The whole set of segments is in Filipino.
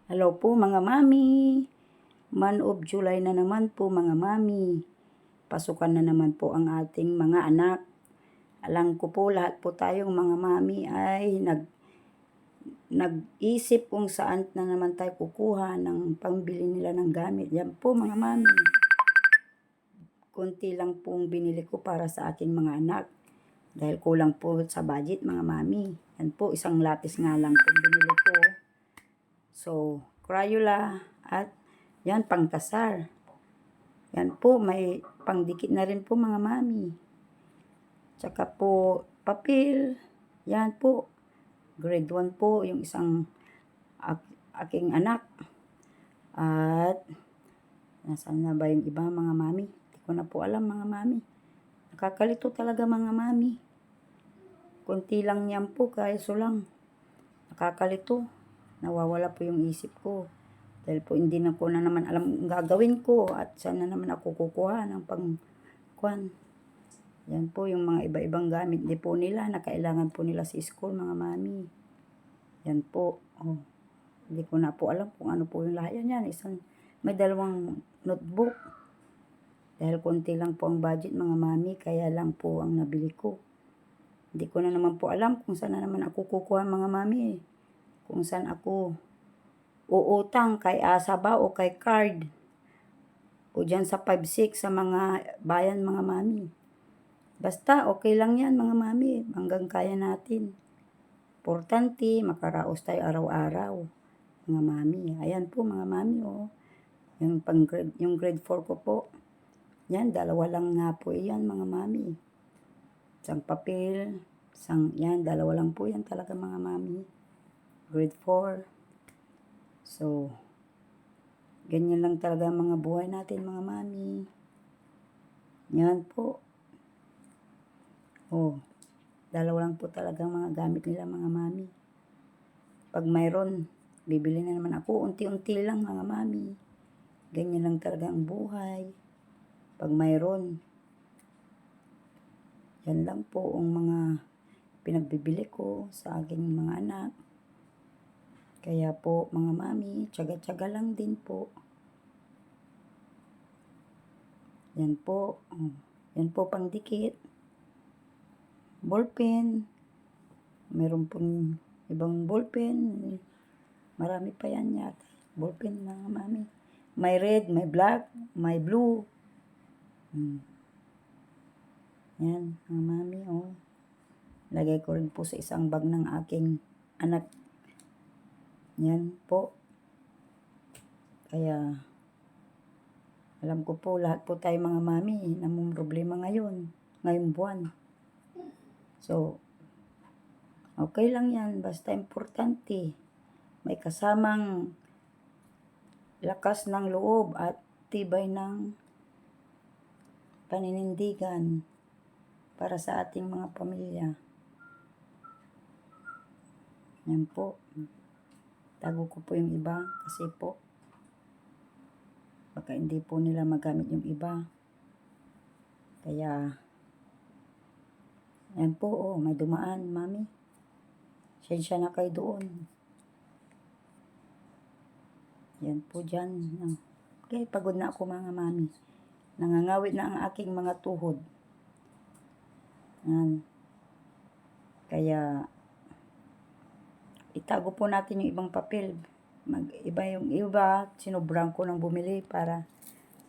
Hello po mga mami. Month of July na naman po mga mami. Pasukan na naman po ang ating mga anak. Alam ko po lahat po tayong mga mami ay nag-isip kung saan na naman tayo kukuha ng pangbili nila ng gamit. Yan po mga mami. Kunti lang pong binili ko para sa aking mga anak. Dahil kulang po sa budget mga mami. Yan po, isang lapis nga lang po binili ko. So, Crayola at yan, pangkasar. Yan po, may pangdikit na rin po mga mami. Tsaka po, papel. Yan po, grade 1 po, yung isang aking anak. At, nasaan na ba yung iba mga mami? Hindi ko na po alam mga mami. Nakakalito talaga mga mami. Kunti lang yan po, kaso lang. Nakakalito. Nawawala po yung isip ko. Dahil po hindi na ko na naman alam ang gagawin ko at saan na naman ako kukuha ng pangkuhan. Yan po yung mga iba-ibang gamit din po nila na kailangan po nila sa school mga mami. Yan po. Oh. Hindi ko na po alam kung ano po yung lahat. Yan. May dalawang notebook. Dahil konti lang po ang budget mga mami, kaya lang po ang nabili ko. Hindi ko na naman po alam kung saan na naman ako kukuha mga mami. Kung saan ako uutang, kay Asa ba o kay card. O dyan sa 5-6 sa mga bayan mga mami. Basta okay lang yan mga mami. Hanggang kaya natin. Importante, makaraos tayo araw-araw. Mga mami. Ayan po mga mami oh. Yung grade 4 ko po. Yan, dalawa lang nga po yan mga mami. Isang papel. Yan, dalawa lang po yan talaga mga mami. Grade 4. So, ganyan lang talaga mga buhay natin mga mami. Yan po. Oh, dalawa lang po talaga mga gamit nila mga mami. Pag mayroon, bibili na naman ako. Unti-unti lang mga mami. Ganyan lang talaga ang buhay. Pag mayroon, yan lang po ang mga pinagbibili ko sa aking mga anak. Kaya po mga mami, tiyaga-tiyaga lang din po. Yan po. Oh. Yan po pang dikit. Ballpen. Meron pong ibang ballpen. Marami pa yan yata. Ballpen mga mami. May red, may black, may blue. Yan mga mami. Oh. Lagay ko rin po sa isang bag ng aking anak. Yan po. Kaya, alam ko po, lahat po tayo mga mami, namang problema ngayong buwan. So, okay lang yan, basta importante. May kasamang lakas ng loob at tibay ng paninindigan para sa ating mga pamilya. Yan po. Tago ko po yung iba kasi po baka hindi po nila magamit yung iba. Kaya yan po oh, may dumaan mami. Sensya na kayo doon. Yan po dyan. Okay, pagod na ako mga mami. Nangangawit na ang aking mga tuhod. Yan. Kaya itago po natin yung ibang papel. Iba yung iba, sinubrang ko nang bumili para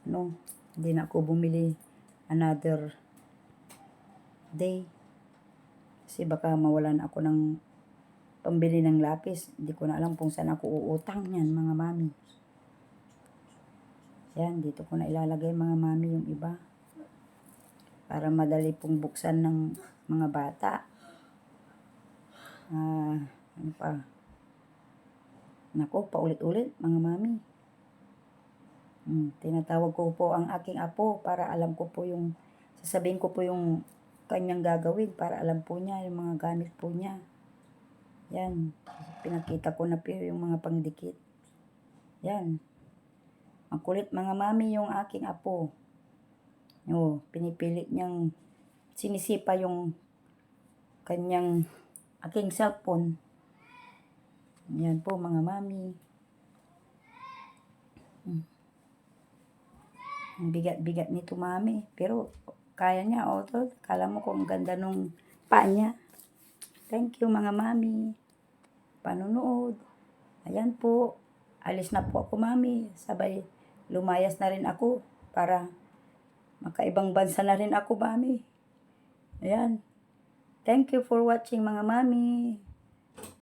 hindi na ako bumili another day. Kasi baka mawalan ako ng pambili ng lapis. Hindi ko na alam kung saan ako uutang yan mga mami. Yan, dito ko na ilalagay mga mami yung iba. Para madali pong buksan ng mga bata. Ano pa? Nako, paulit-ulit mga mami. Tinatawag ko po ang aking apo para alam ko po yung, sasabihin ko po yung kanyang gagawin para alam po niya yung mga gamit po niya. Yan, pinakita ko na po yung mga pangdikit. Yan. Ang kulit mga mami yung aking apo. Oh, pinipilit niyang sinisipa yung aking cellphone. Yan po mga mami. Ang bigat-bigat nito, mami. Pero, kaya niya. O, to. Kala mo kung ganda nung paa niya. Thank you, mga mami. Panunood. Ayan po. Alis na po ako, mami. Sabay, lumayas na rin ako para makaibang bansa na rin ako, mami. Ayan. Thank you for watching, mga mami.